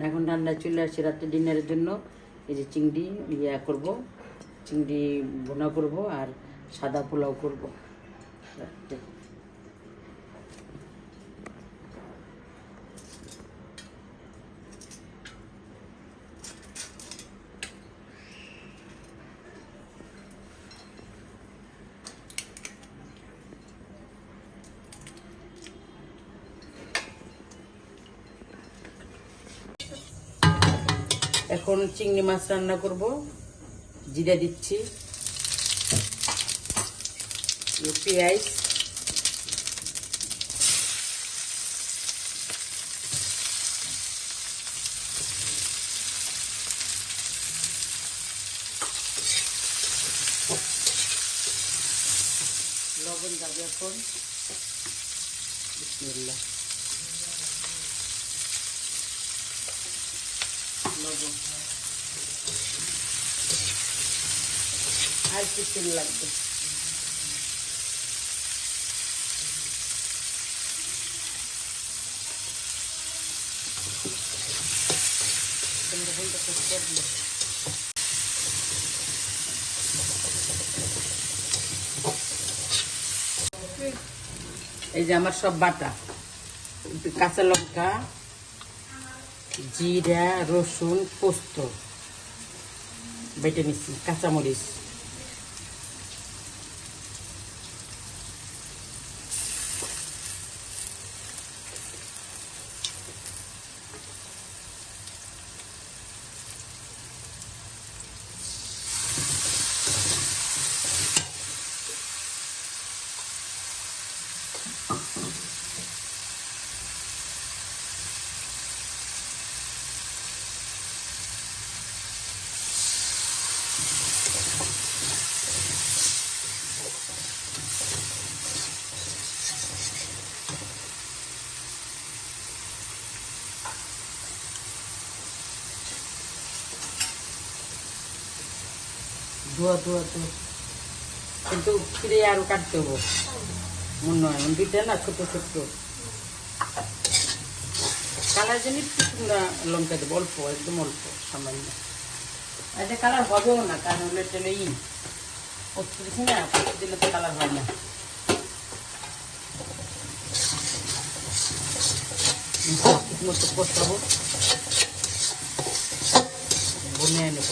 এখন রান্নায় চলে আসছি রাত্রে ডিনারের জন্য। এই যে চিংড়ি করব, চিংড়ি ভুনা করব আর সাদা পোলাও করব রাত্রে। এখন চিংড়ি মাছ রান্না করব। জিরা দিচ্ছি, পেঁয়াজ, লবণ যাবে এখন, বিসমিল্লাহ, লবণ আর কি তেল লাগবে। এই যে আমার সব বাটা, কাঁচা লঙ্কা, জিরা, রসুন, পোস্ত বেটে নিচ্ছি, কাঁচামরিচ, ধোয়া কিন্তু ফিরে আরো কাটতে হবো মনে হয়, দুইটা না ছোট ছোট। কালার জন্য শুকনা লঙ্কা দেবো অল্প, একদম অল্প, সামান্য। আচ্ছা কালার হবেও না, কারণ হলে টেলে পোস্ত দিচ্ছি না, পোস্ত দিলে তো কালার হয় না। ঠিক মতো কষাবো, বনে নেব।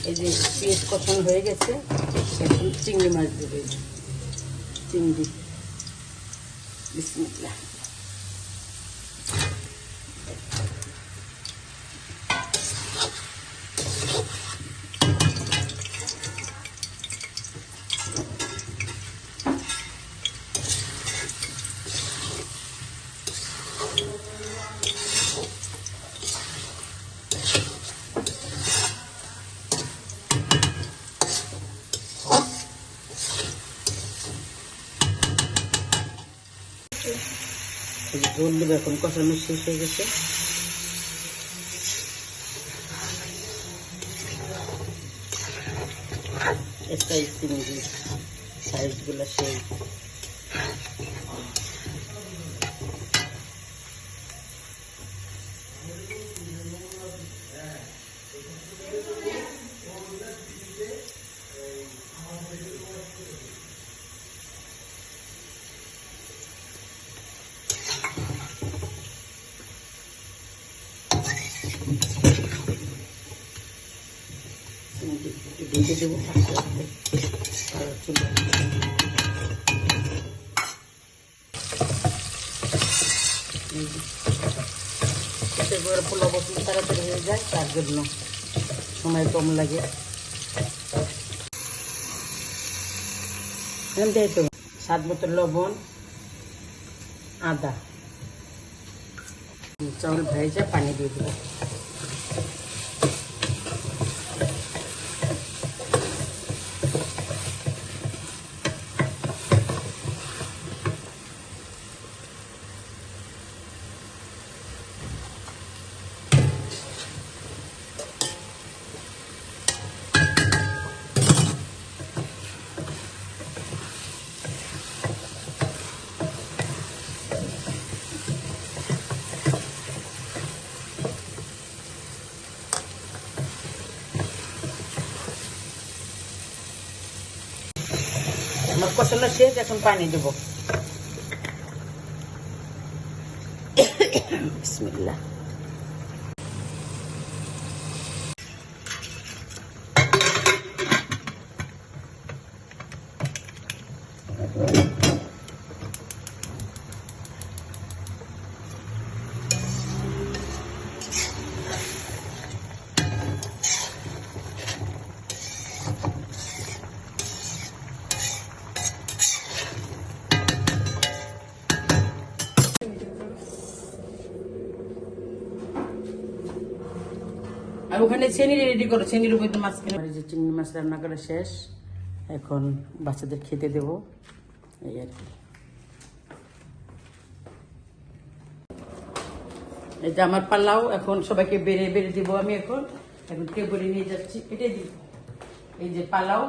এই যে পেঁয়াজ কষানো হয়ে গেছে, এখন চিংড়ি মাছ দেবে, চিংড়ি, বিসমিল্লাহ। ঝোল দেবে, এখন কষানো শেষ হয়ে গেছে। চিংড়ি সাইজগুলো সেই ঢেকে দেবো আস্তে আস্তে। পোলাও বসলে তাড়াতাড়ি হয়ে যায়, তার জন্য সময় কম লাগে। তো স্বাদ মতো লবণ, আদা, চাউল ভেজে পানি দিয়ে দেবো। কষানো শেষ, এখন পানি দেবো। বিসমিল্লাহ। আর ওখানে চেনি রেডি করো, চেনির উপর মাছ কিনে। যে চিংড়ি মাছ রান্না করা শেষ, এখন বাচ্চাদের খেতে দেব, এই আর কি। এই যে আমার পাল্লাও, এখন সবাইকে বেড়ে বেড়ে দিব আমি। এখন এখন টেবিলে নিয়ে যাচ্ছি, এটাই দিব। এই যে পালাও,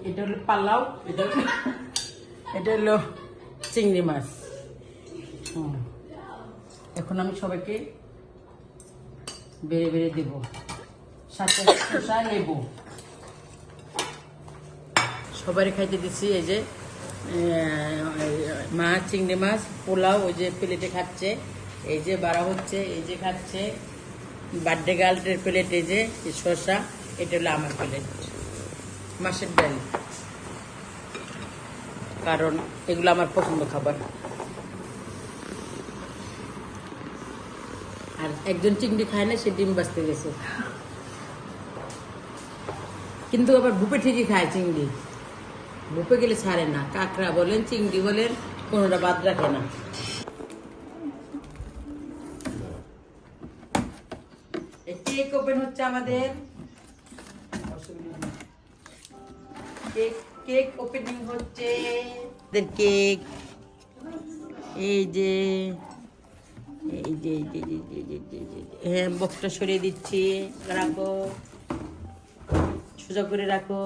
এটা হলো পালাও, এটা হলো চিংড়ি মাছ। এখন আমি সবাইকে বেড়ে বেড়ে দেব, সাথে শসা নেব। সবারই খাইতে দিচ্ছি। এই যে মাছ, চিংড়ি মাছ, পোলাও, ওই যে প্লেটে খাচ্ছে, এই যে বাড়া হচ্ছে, এই যে খাচ্ছে। বার্থডে গার্লের প্লেট, এই যে শসা, এটা হলো আমার প্লেট। মাছের ডাল, কারণ এগুলো আমার পছন্দ খাবার। আর একজন চিংড়ি খায় না, সে ডিম বাঁচতে গেছে। কিন্তু আবার বুপে ঠিকই খায় চিংড়ি, বুপে গেলে ছাড়ে না। কাঁকড়া বলেন, চিংড়ি বলেন, কোনোটা বাদ রাখে না। কেক ওপেন হচ্ছে আমাদের, কেক ওপেনিং হচ্ছে। কেক এই যে, এই যে হ্যাঁ, বক্সটা সরিয়ে দিচ্ছি, রাখো, সোজা করে রাখো।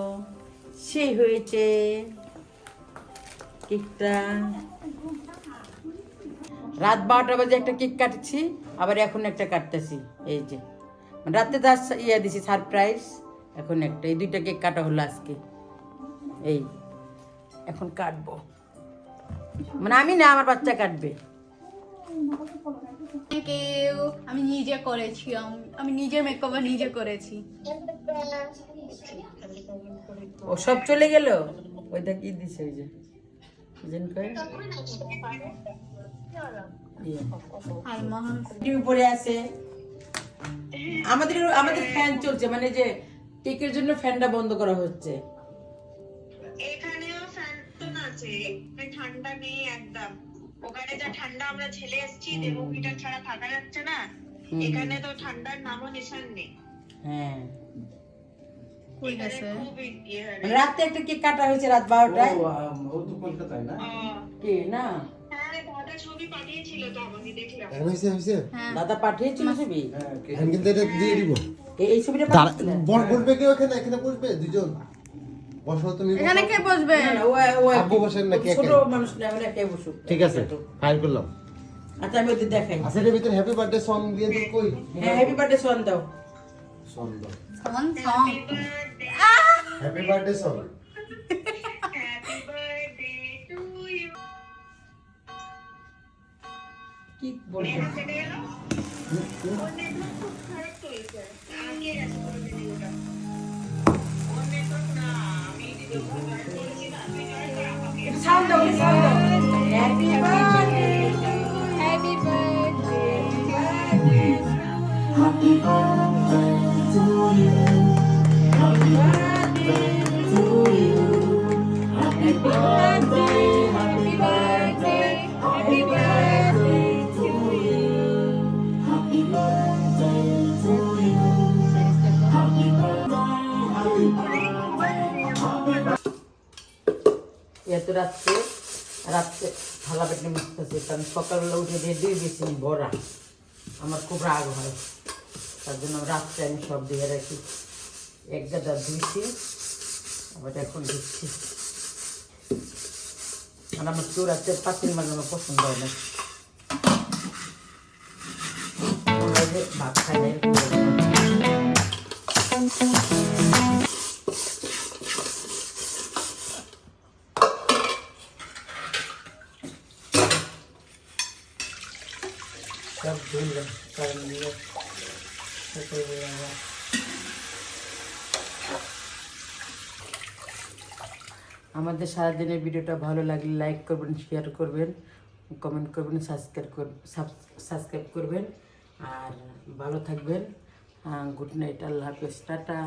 সেই হয়েছে কেকটা। রাত 12টা বাজে একটা কেক কাটছি, আবার এখন একটা কাটতেছি। এই যে রাতে তো ইয়ে দিছি সারপ্রাইজ, এখন একটা, এই দুইটা কেক কাটা হলো আজকে। এই এখন কাটবো, মানে আমি না, আমার বাচ্চা কাটবে। আমি নিজে করেছি, আমি নিজের মেকওভার নিজে করেছি। ও সব চলে গেল, ওইটা কি দিছে, ওই যে টিভি পড়ে আছে। আমাদের আমাদের ফ্যান চলছে, মানে যে কেকের জন্য ফ্যানটা বন্ধ করা হচ্ছে। এখানেও ফ্যান তো আছে, ঠান্ডা নেই একদম। ওখানে যা ঠান্ডা আমরা ঝেলে এসেছি, দেবমিটার ছাড়া থাকা যাচ্ছে না। এখানে তো ঠান্ডার নামও নিশান নেই। হ্যাঁ, রাতে একটা কেক কাটা হয়েছে রাত 12টায়। ও তো কলকাতায় না? কে না, দাদা ছবি পাঠিয়েছিল তো, আমি দেখলাম। দাদা পাঠিয়েছিল ছবি। আমি কিন্তু এটা দিয়ে দিব। এই ছবিটা বলবে কেউ এখানে, এখানে বসবে দুজন। বসো তুমি। এখানে কে বসবে? আব্বু বসেন নাকি? ছোট মানুষ না, আমরা কে বসুক। ঠিক আছে, ফাইল করলাম। আচ্ছা, আমি ওদের দেখাই। আচ্ছা, এর ভিতরে হ্যাপি বার্থডে সং দিয়ে দিই। কই হ্যাঁ, হ্যাপি বার্থডে সন দাও। সং দাও। Song happy birthday song. Happy birthday to you. কি বলবো, কেটে গেল। ওর নেটওয়ার্ক খুব খারাপ চলছে। আগে গেছে পুরো ভিডিওটা। ওর নেটওয়ার্ক না, আমি ভিডিও জয়েন করেছি না, তুই জয়েন কর আমাকে। সাউন্ড দাও, সাউন্ড দাও। Happy birthday, happy birthday, happy birthday to you, happy birthday to you, happy birthday, happy birthday, happy birthday to you, happy birthday to you, happy birthday. এত রাত্রে থালা পেটে মুছতেছে, কারণ সকালবেলা উঠে দিয়ে 2 বেসিন ভরা। আমার খুব রাগ হয়, তার জন্য রাত্রে আমি সব দিয়ে রাখি। এক গাদা ধুইছি, আবার এখন দিচ্ছি। আর আমার চোর আছে, পাতিল মাছ আমার পছন্দ হয় না। ভাত খাই না, সব ধুলাম কারণ দিয়ে তারপরে আবার আমাদের সারাদিনের ভিডিওটা ভালো লাগলে লাইক করবেন, শেয়ার করবেন, কমেন্ট করবেন, সাবস্ক্রাইব করবেন আর ভালো থাকবেন। গুড নাইট, আল্লাহ হাফেজ, টাটা।